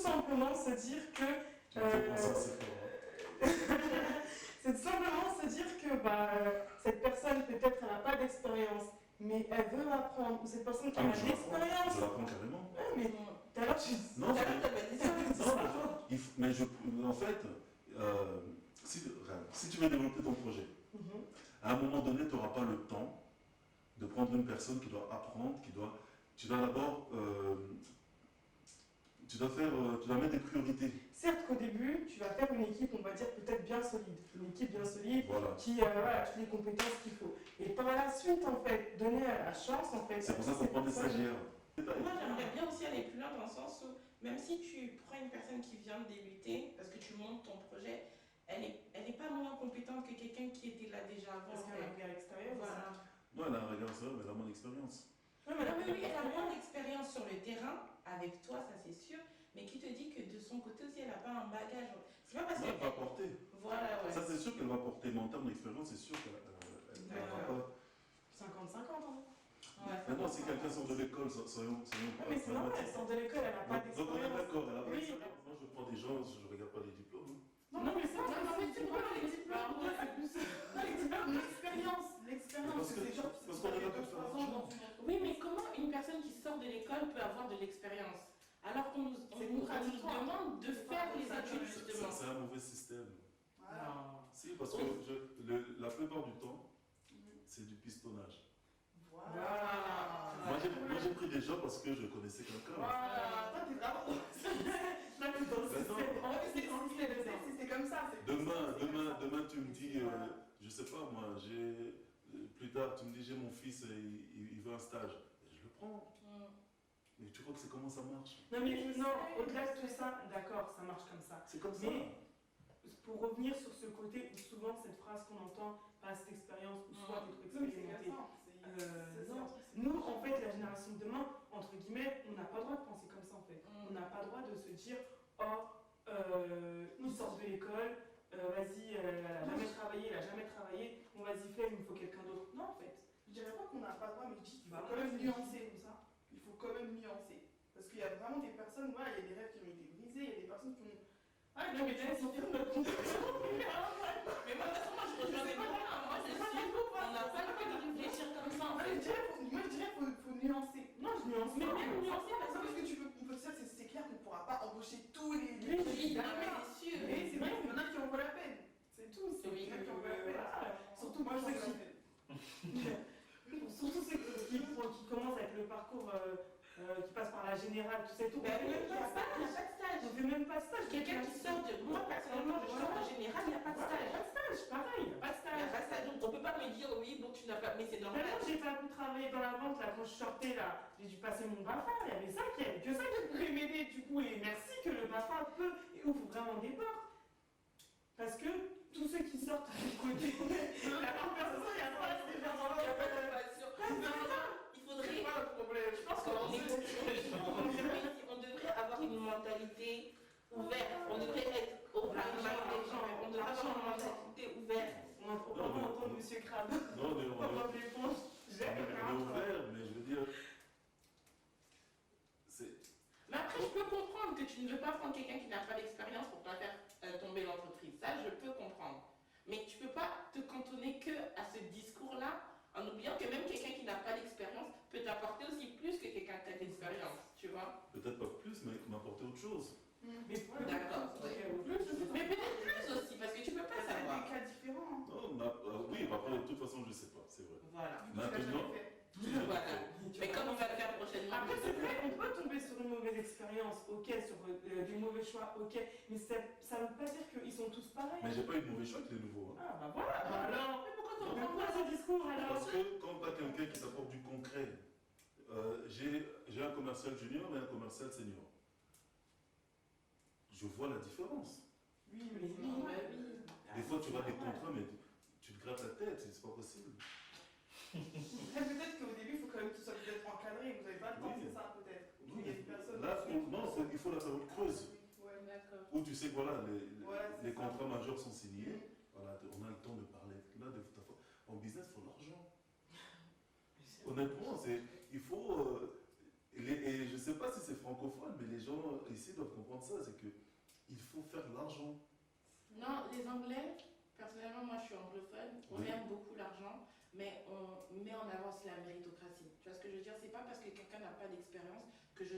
simplement se dire que Tu me fais penser à Sephora. c'est tout simplement se dire que bah, cette personne peut-être elle n'a pas d'expérience mais elle veut apprendre ou cette personne qui a de l'expérience. Je l'apprends carrément. Ouais, mais tout à l'heure tu Non, Tout à l'heure, t'as pas dit ça. non, en fait, si tu veux développer ton projet, Mhm. à un moment donné, tu n'auras pas le temps de prendre une personne qui doit apprendre, tu dois d'abord, tu dois mettre des priorités. Certes qu'au début, tu vas faire une équipe, on va dire peut-être bien solide. Une équipe bien solide Voilà. qui a toutes les compétences qu'il faut. Et par la suite, en fait, donner la chance, en fait. C'est pour ça qu'on prend des stagiaires. Moi, j'aimerais bien aussi aller plus loin dans le sens où, même si tu prends une personne qui vient de débuter, parce que tu montes ton projet, elle est pas moins compétente que quelqu'un qui était là déjà avant. Parce en qu'elle a un fait. regard extérieur. Voilà. Moi, elle a un regard sur elle, mais elle a moins d'expérience. Non, mais Non, là, mais oui, elle a moins d'expérience sur le terrain, avec toi, ça c'est sûr, mais qui te dit que de son côté aussi, elle n'a pas un bagage. C'est pas parce Moi, que. elle va porter. Voilà, ouais. Ça, c'est sûr qu'elle va porter, mais en termes d'expérience, c'est sûr qu'elle ne va pas. 50-50, hein. Ouais, Maintenant, si quelqu'un sort de l'école, soyons Ouais, mais c'est normal, elle sort de l'école, elle n'a pas Donc, on est d'expérience. d'accord, elle a pas Oui. d'expérience. Moi, je prends des gens, je ne regarde pas les diplômes. Non, mais c'est pas les diplômes, ouais, c'est plus l'expérience. L'expérience, Parce c'est genre. qu'on est là pour faire l'argent. Oui, mais comment une personne qui sort de l'école peut avoir de l'expérience alors qu'on nous demande de faire les études justement? C'est un mauvais système. Voilà. Si, parce que la plupart du temps, c'est du pistonnage. Voilà. Moi, j'ai pris des gens parce que je connaissais quelqu'un. Voilà. Toi, t'es vraiment. Là, t'es dans le tard, tu me dis j'ai mon fils, il veut un stage. Je le prends. Mais tu crois que c'est comment ça marche? Non, mais non, au-delà de tout ça, d'accord, ça marche comme ça. C'est comme ça. Mais pour revenir sur ce côté où souvent cette phrase qu'on entend, pas cette expérience ou soit t'es trop expérimenté. Non, nous en fait, la génération de demain, entre guillemets, on n'a pas le droit de penser comme ça en fait. On n'a pas le droit de se dire, oh, il sort de l'école, vas-y, elle a jamais travaillé, bon vas-y, fais, il me faut quelqu'un d'autre. Non en fait. Je dirais pas qu'on n'a pas le droit, mais je dis qu'il faut Bah, quand même nuancer. comme ça. Il faut quand même nuancer. Parce qu'il y a vraiment des personnes, voilà, il y a des rêves qui ont été brisés, il y a des personnes qui ont. Ah non, mais tu vas sortir notre conclusion. Mais moi, de toute façon, moi, je rejoins les parents. Moi, je suis. On n'a pas le droit de réfléchir comme ça, en Moi, fait. je dirais faut nuancer. Non, je nuance Mais pas. même nuancer, parce Parce que. que tu peux, on peut dire que c'est clair qu'on ne pourra pas embaucher tous les. Oui, Évidemment, c'est sûr. Mais c'est vrai qu'il y en a qui en vaut la peine. C'est tout. C'est Oui, il y en a qui en vaut la peine. Surtout Moi, je sais qui. Surtout ceux qui commencent avec le parcours qui passe par la générale, tout ça et tout. Ben, il n'y a pas de On stage. fait même pas de stage. Quelqu'un qui sort de. Moi, personnellement, je sors en général, il n'y a pas de stage. Stage, pareil, il n'y a pas de Il stage. n'y a pas de stage. Donc, on ne peut pas me dire, oui, bon, tu n'as pas. Mais c'est normal. Maintenant, j'ai pas pu travailler dans la vente là quand je sortais là, j'ai dû passer mon BAFA, il y avait ça qui avait que ça qui pouvait m'aider du coup et merci que le BAFA peut et ouvre vraiment des portes. Parce que tous ceux qui sortent du côté la conversation, il y a pas de Il faudrait. pas le problème. Je pense qu'on devrait avoir une mentalité ouverte. On devrait être open-minded des gens. On devrait avoir une mentalité ouverte. On entend Monsieur Crabbe. Non, mais On entend l'éponge. on est ouvert, mais je veux dire, c'est. Mais après, je peux comprendre que tu ne veux pas prendre quelqu'un qui n'a pas d'expérience pour pas faire tomber l'entreprise. Ça, je peux comprendre. Mais tu ne peux pas te cantonner que à ce discours-là en oubliant que même quelqu'un qui n'a pas d'expérience peut t'apporter aussi plus que quelqu'un qui a de l'expérience. Tu vois? Peut-être pas plus, mais m'apporter autre chose. Mais D'accord. Mais peut-être plus aussi, parce que tu peux pas Ça va savoir. être des cas différents. Non, oui, après, de toute façon, je sais pas, c'est vrai. Voilà. Maintenant, Voilà. Mais comme on va le faire prochainement. après, c'est vrai, on peut tomber sur une mauvaise expérience, ok, sur des mauvais choix, ok, mais ça ne veut pas dire qu'ils sont tous pareils. mais j'ai pas eu de mauvais choix avec les nouveaux. Hein. Ah bah voilà, bah alors. Mais pourquoi tu Mais reprends pourquoi pas ce discours alors? Parce que quand tu as quelqu'un qui t'apporte du concret, j'ai un commercial junior et un commercial senior. Je vois la différence. Oui, mais Non, bah oui. Des fois, tu vois des contrats, mais tu te grattes la tête, c'est pas possible. Après, peut-être qu'au début, il faut quand même que tout soit peut-être encadré. Vous n'avez pas le temps, Oui. c'est ça peut-être. Oui. Il y a des personnes. Là, il faut la période creuse. Ouais. D'accord. Où tu sais que voilà, Voilà, c'est les ça. contrats majeurs sont signés. Voilà, on a le temps de parler. Là, en business, il faut l'argent. Honnêtement, il faut. Et je ne sais pas si c'est francophone, mais les gens ici doivent comprendre ça, c'est qu'il faut faire de l'argent. Non, les Anglais, personnellement, moi je suis anglophone, on Oui. aime beaucoup l'argent, mais on met en avant aussi la méritocratie. Tu vois ce que je veux dire? C'est pas parce que quelqu'un n'a pas d'expérience que je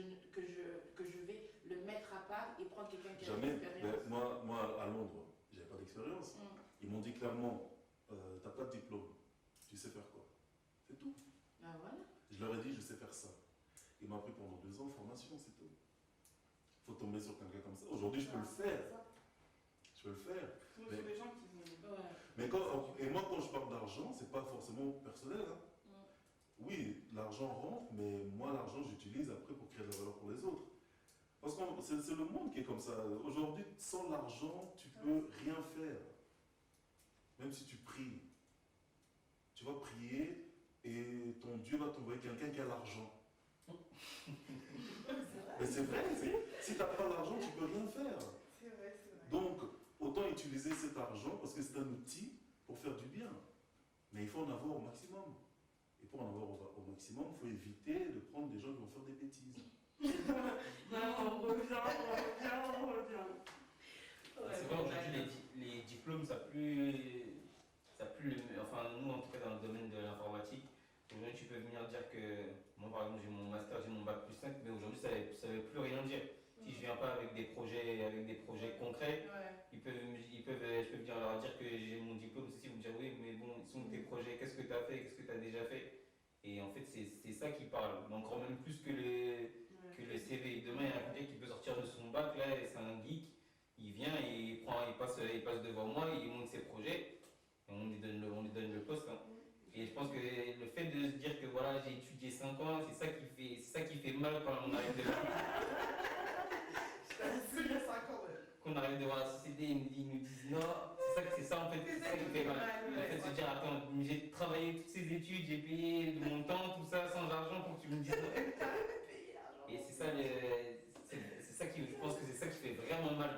vais le mettre à part et prendre quelqu'un qui a de Jamais. l'expérience. Moi, à Londres, j'avais pas d'expérience. Mm. Ils m'ont dit clairement, t'as pas de diplôme, tu sais faire quoi? C'est tout. Ah voilà. Je leur ai dit, je sais faire ça. Ils m'ont appris pendant 2 ans de formation, c'est tout. Il faut tomber sur quelqu'un comme ça. Aujourd'hui, je peux le faire. Je peux le faire. Sinon, il y a des gens qui vont. Ouais. Mais et moi, quand je parle d'argent, c'est pas forcément personnel. Hein. Mm. Oui, l'argent rentre, mais moi, l'argent, j'utilise après pour créer de la valeur pour les autres. Parce que c'est le monde qui est comme ça. Aujourd'hui, sans l'argent, tu peux rien faire. Même si tu pries. Tu vas prier et ton Dieu va t'envoyer quelqu'un qui a l'argent. Mais c'est vrai, si tu n'as pas l'argent, tu peux rien faire. C'est vrai, c'est vrai. Donc, autant utiliser cet argent parce que c'est un outil pour faire du bien. Mais il faut en avoir au maximum. Et pour en avoir au maximum, il faut éviter de prendre des gens qui vont faire des bêtises. on revient. C'est vrai, aujourd'hui, les diplômes, ça plus enfin, nous, en tout cas, dans le domaine de l'informatique, aujourd'hui, tu peux venir dire que, moi, par exemple, j'ai mon master, j'ai mon bac plus 5, mais aujourd'hui, ça ne veut plus rien dire. Si je viens pas avec des projets concrets, Ouais. je peux venir leur dire que j'ai mon diplôme, ceci, vous me dire, oui, mais bon, ils sont tes projets, qu'est-ce que tu as fait, qu'est-ce que tu as déjà fait? Et en fait, c'est ça qui parle, encore même plus que le CV. Demain, il y a quelqu'un qui peut sortir de son bac, là, et c'est un geek. Il vient, il passe devant moi, il monte ses projets, et on lui donne le poste. Hein. Et je pense que le fait de se dire que voilà, j'ai étudié 5 ans, c'est ça qui fait mal quand on arrive devant, qu'on arrive devant la société, ils nous disent non, c'est ça en fait, c'est ça qui fait mal. Le fait de se dire, attends, j'ai travaillé toutes ces études, j'ai payé de mon temps, tout ça, sans argent pour que tu me dises non. Et c'est ça, je pense que c'est ça qui fait vraiment mal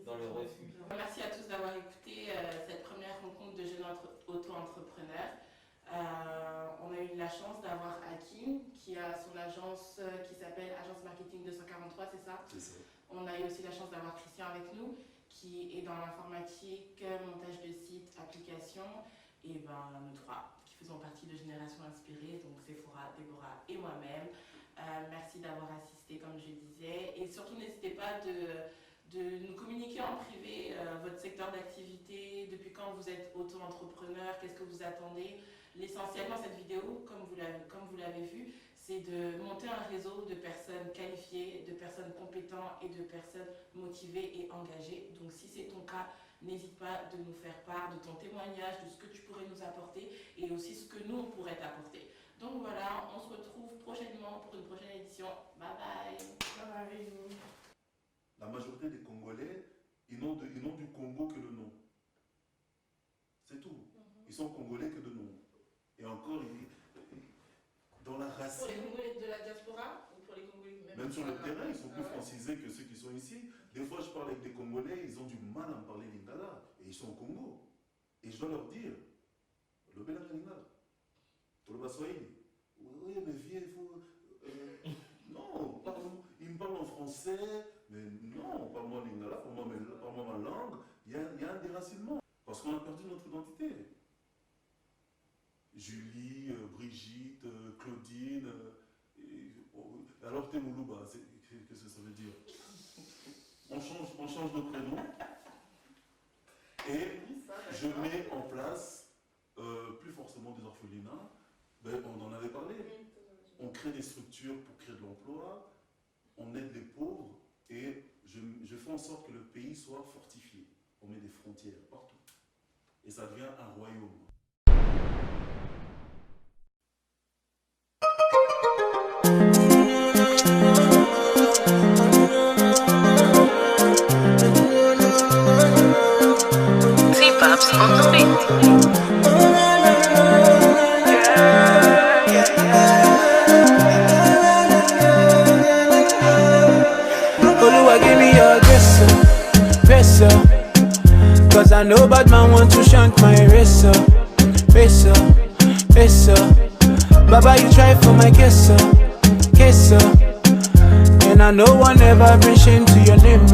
dans le refus. Merci à tous d'avoir écouté cette première rencontre de jeunes auto-entrepreneurs. On a eu la chance d'avoir Hakim qui a son agence qui s'appelle Agence Marketing 243, c'est ça? C'est ça. On a eu aussi la chance d'avoir Christian avec nous qui est dans l'informatique, montage de sites, applications, et nous trois qui faisons partie de Génération Inspirée, donc Sephora, Déborah et moi-même. Merci d'avoir assisté comme je disais, et surtout n'hésitez pas de nous communiquer en privé votre secteur d'activité, depuis quand vous êtes auto-entrepreneur, qu'est-ce que vous attendez. L'essentiel dans cette vidéo, comme vous l'avez vu, c'est de monter un réseau de personnes qualifiées, de personnes compétentes et de personnes motivées et engagées. Donc si c'est ton cas, n'hésite pas de nous faire part de ton témoignage, de ce que tu pourrais nous apporter et aussi ce que nous on pourrait t'apporter. Donc voilà, on se retrouve prochainement pour une prochaine édition. Bye bye. Bye bye. La majorité des Congolais, ils n'ont du Congo que le nom. C'est tout. Ils sont Congolais que de nom. Et encore, dans la racine. Pour les Congolais de la diaspora ou pour les Congolais même sur le terrain, ils sont plus francisés que ceux qui sont ici. Des fois, je parle avec des Congolais, ils ont du mal à me parler lingala. Et ils sont au Congo. Et je dois leur dire, le Bela Lingala. Pour le Baswahili. Oui, mais viens, il faut. Non, ils me parlent en français, mais non, parle-moi lingala, parle-moi ma langue. Il y a un déracinement. Parce qu'on a perdu notre identité. Julie, Brigitte, Claudine. Alors, Temoulouba, qu'est-ce que ça veut dire? On change de prénom. Et je mets en place, plus forcément des orphelinats. On en avait parlé. On crée des structures pour créer de l'emploi, on aide les pauvres et je fais en sorte que le pays soit fortifié. On met des frontières partout. Et ça devient un royaume. Pops on the beat. Oluwa give me your grace, cause I know bad man want to shank my race, Baba you try for my case, and I know one ever bring shame to your name,